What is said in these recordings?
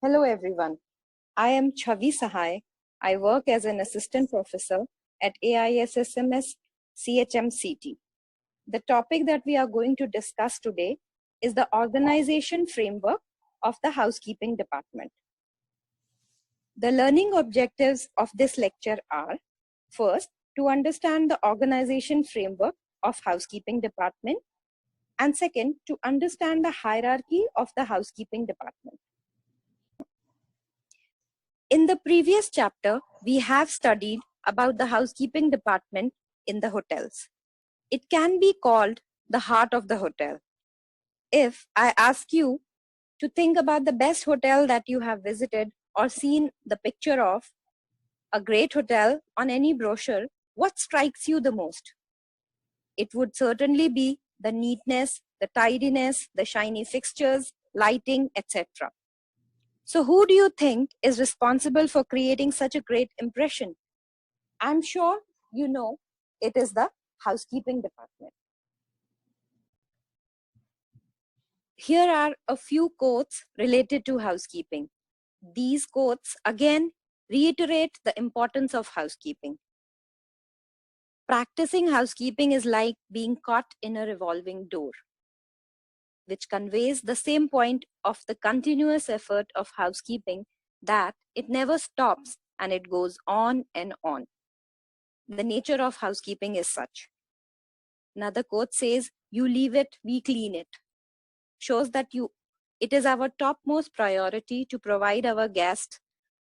Hello everyone. I am Chavi Sahai. I work as an assistant professor at AISSMS CHMCT. The topic that we are going to discuss today is the organization framework of the housekeeping department. The learning objectives of this lecture are: first, to understand the organization framework of housekeeping department, and second, to understand the hierarchy of the housekeeping department. In the previous chapter, we have studied about the housekeeping department in the hotels. It can be called the heart of the hotel. If I ask you to think about the best hotel that you have visited or seen the picture of, a great hotel on any brochure, what strikes you the most? It would certainly be the neatness, the tidiness, the shiny fixtures, lighting, etc. So who do you think is responsible for creating such a great impression? I'm sure you know it is the housekeeping department. Here are a few quotes related to housekeeping. These quotes again reiterate the importance of housekeeping. Practicing housekeeping is like being caught in a revolving door, which conveys the same point of the continuous effort of housekeeping, that it never stops and it goes on and on. The nature of housekeeping is such. Another quote says, "You leave it, we clean it." Shows that it is our topmost priority to provide our guests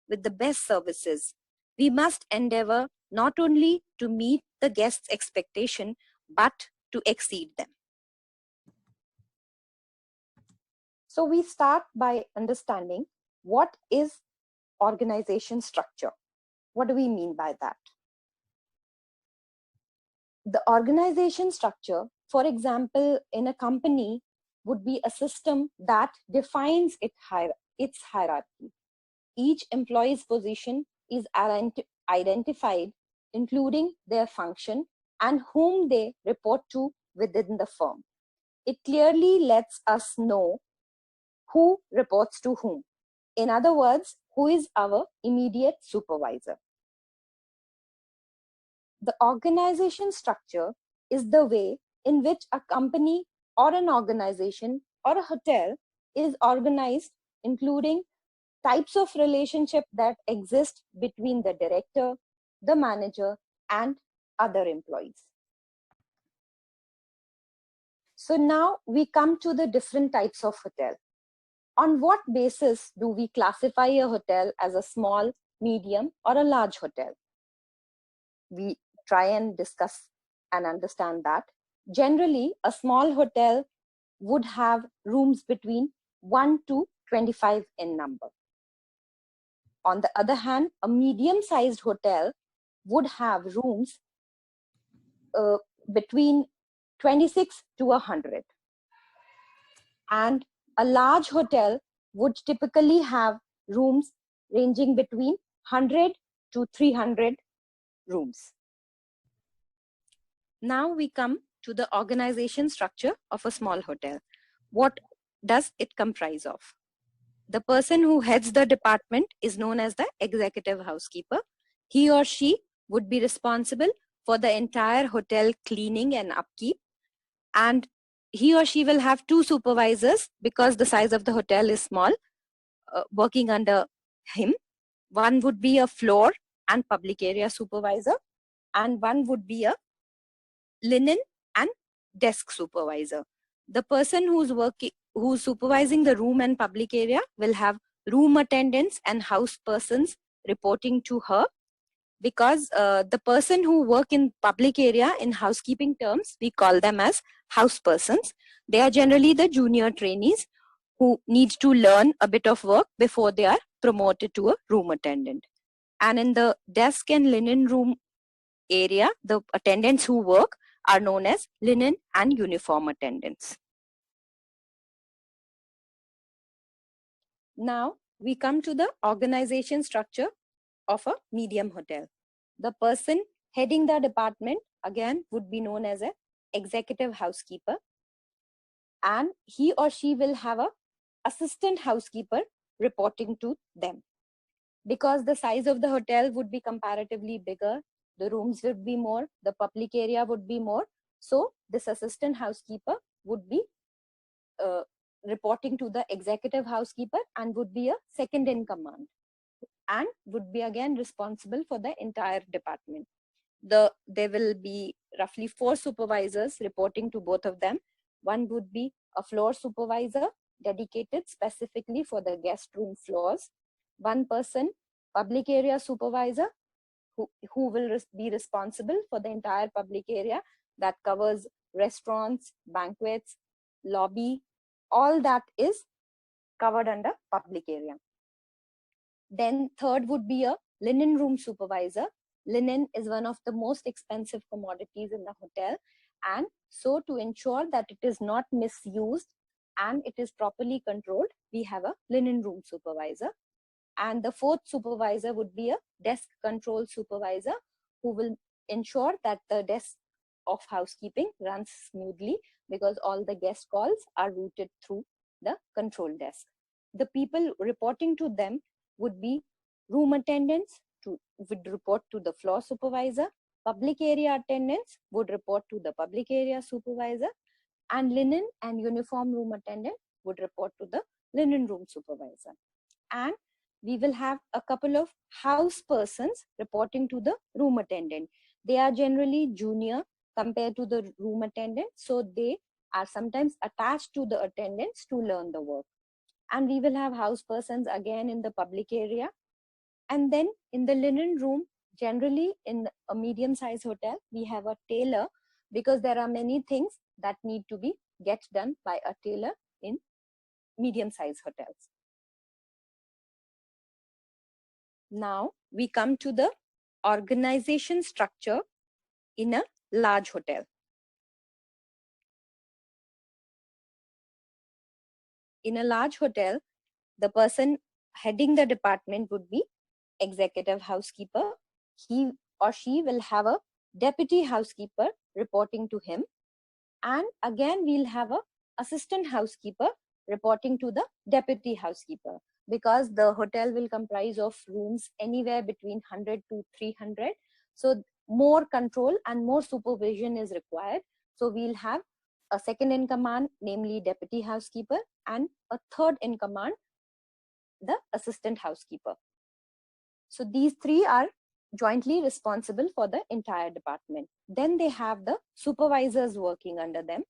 with the best services. We must endeavor not only to meet the guests' expectation, but to exceed them. So we start by understanding what is organization structure. What do we mean by that? The organization structure, for example, in a company, would be a system that defines its hierarchy. Each employee's position is identified, including their function and whom they report to within the firm. It clearly lets us know who reports to whom. In other words, who is our immediate supervisor. The organization structure is the way in which a company or an organization or a hotel is organized, including types of relationship that exist between the director, the manager, and other employees. So now we come to the different types of hotel. On what basis do we classify a hotel as a small, medium, or a large hotel? We try and discuss and understand that. Generally, a small hotel would have rooms between 1 to 25 in number. On the other hand, a medium-sized hotel would have rooms between 26 to 100. And a large hotel would typically have rooms ranging between 100 to 300 rooms. Now we come to the organization structure of a small hotel. What does it comprise of? The person who heads the department is known as the executive housekeeper. He or she would be responsible for the entire hotel cleaning and upkeep. And he or she will have two supervisors because the size of the hotel is small, working under him. One would be a floor and public area supervisor, and one would be a linen and desk supervisor. The person who's supervising the room and public area will have room attendants and house persons reporting to her, because the person who work in public area, in housekeeping terms, we call them as house persons. They are generally the junior trainees who need to learn a bit of work before they are promoted to a room attendant. And in the desk and linen room area, the attendants who work are known as linen and uniform attendants. Now we come to the organization structure of a medium hotel. The person heading the department again would be known as an executive housekeeper, and he or she will have an assistant housekeeper reporting to them. Because the size of the hotel would be comparatively bigger, the rooms would be more, the public area would be more. So this assistant housekeeper would be uh, reporting to the executive housekeeper and would be a second in command and would be again responsible for the entire department. There will be roughly 4 supervisors reporting to both of them. One would be a floor supervisor dedicated specifically for the guest room floors. One person, public area supervisor, who will be responsible for the entire public area that covers restaurants, banquets, lobby, all that is covered under public area. Then third would be a linen room supervisor. Linen is one of the most expensive commodities in the hotel, and so to ensure that it is not misused and it is properly controlled, we have a linen room supervisor. And the fourth supervisor would be a desk control supervisor who will ensure that the desk of housekeeping runs smoothly because all the guest calls are routed through the control desk. The people reporting to them would be room attendants would report to the floor supervisor, public area attendants would report to the public area supervisor, and linen and uniform room attendant would report to the linen room supervisor. And we will have a couple of house persons reporting to the room attendant. They are generally junior compared to the room attendant, so they are sometimes attached to the attendants to learn the work. And we will have house persons again in the public area. And then in the linen room, generally in a medium-sized hotel, we have a tailor because there are many things that need to be get done by a tailor in medium-sized hotels. Now we come to the organization structure in a large hotel. In a large hotel, the person heading the department would be executive housekeeper. He or she will have a deputy housekeeper reporting to him. And again, we'll have a assistant housekeeper reporting to the deputy housekeeper because the hotel will comprise of rooms anywhere between 100 to 300. So more control and more supervision is required. So we'll have a second in command, namely deputy housekeeper, and a third in command, the assistant housekeeper. So these three are jointly responsible for the entire department. Then they have the supervisors working under them.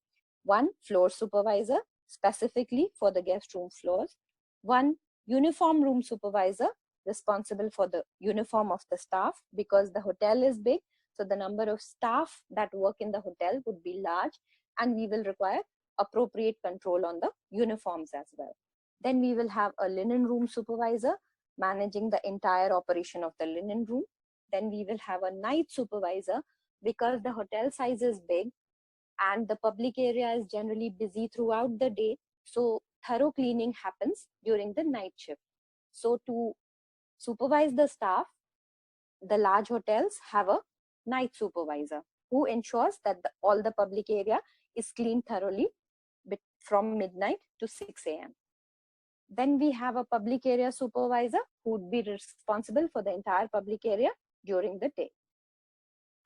One floor supervisor specifically for the guest room floors. One uniform room supervisor responsible for the uniform of the staff because the hotel is big. So the number of staff that work in the hotel would be large and we will require appropriate control on the uniforms as well. Then we will have a linen room supervisor managing the entire operation of the linen room. Then we will have a night supervisor because the hotel size is big and the public area is generally busy throughout the day. So thorough cleaning happens during the night shift. So to supervise the staff, the large hotels have a night supervisor who ensures that all the public area is cleaned thoroughly from midnight to 6 a.m. Then we have a public area supervisor who would be responsible for the entire public area during the day.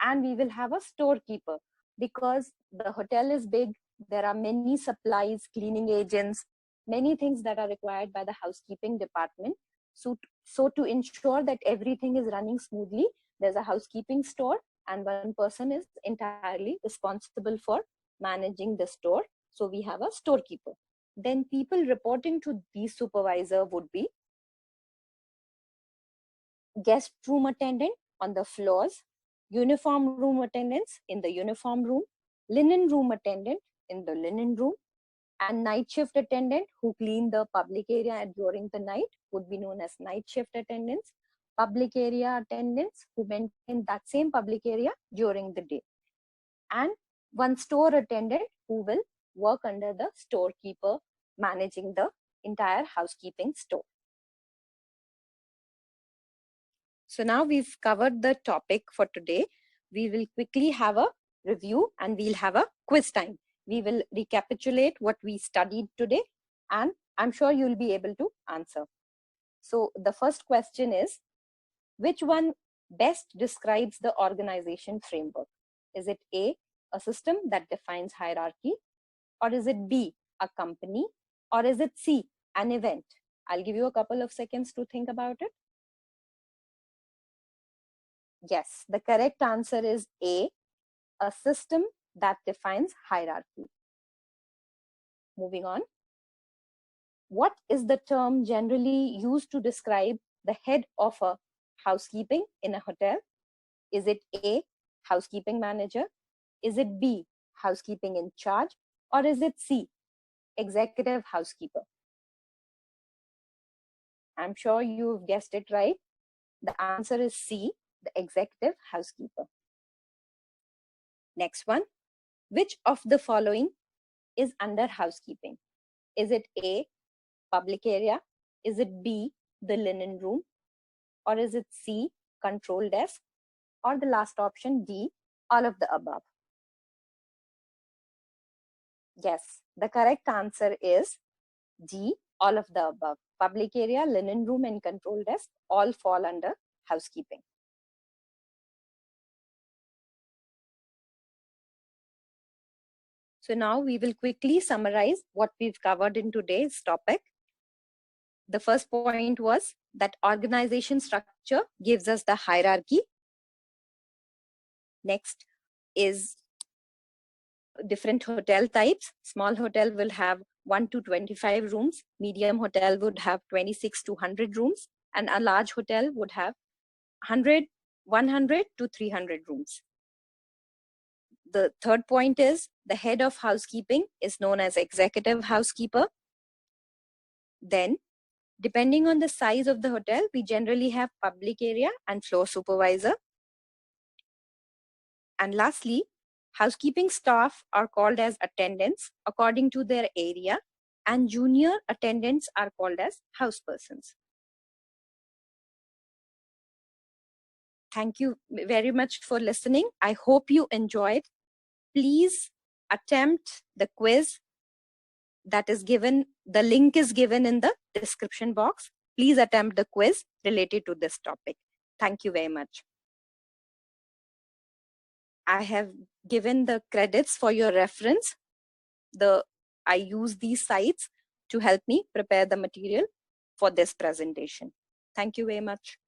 And we will have a storekeeper because the hotel is big. There are many supplies, cleaning agents, many things that are required by the housekeeping department. So to ensure that everything is running smoothly, there's a housekeeping store and one person is entirely responsible for managing the store. So we have a storekeeper. Then people reporting to the supervisor would be guest room attendant on the floors, uniform room attendants in the uniform room, linen room attendant in the linen room, and night shift attendant who clean the public area during the night would be known as night shift attendants, public area attendants who maintain that same public area during the day, and one store attendant who will work under the storekeeper managing the entire housekeeping store. So now we've covered the topic for today. We will quickly have a review and we'll have a quiz time. We will recapitulate what we studied today and I'm sure you'll be able to answer. So the first question is, which one best describes the organization framework? Is it A, a system that defines hierarchy? Or is it B, a company? Or is it C, an event? I'll give you a couple of seconds to think about it. Yes, the correct answer is A, a system that defines hierarchy. Moving on. What is the term generally used to describe the head of a housekeeping in a hotel? Is it A, housekeeping manager? Is it B, housekeeping in charge? Or is it C, executive housekeeper? I'm sure you've guessed it right. The answer is C, the executive housekeeper. Next one. Which of the following is under housekeeping? Is it A, public area? Is it B, the linen room? Or is it C, control desk? Or the last option, D, all of the above? Yes, the correct answer is D, all of the above. Public area, linen room, and control desk all fall under housekeeping. So now we will quickly summarize what we've covered in today's topic. The first point was that organization structure gives us the hierarchy. Next is different hotel types. Small hotel will have 1 to 25 rooms. Medium hotel would have 26 to 100 rooms. And a large hotel would have 100 to 300 rooms. The third point is the head of housekeeping is known as executive housekeeper. Then, depending on the size of the hotel, we generally have public area and floor supervisor. And lastly, housekeeping staff are called as attendants according to their area, and junior attendants are called as housepersons. Thank you very much for listening. I hope you enjoyed. Please attempt the quiz that is given. The link is given in the description box. Please attempt the quiz related to this topic. Thank you very much. I have given the credits for your reference. I use these sites to help me prepare the material for this presentation. Thank you very much.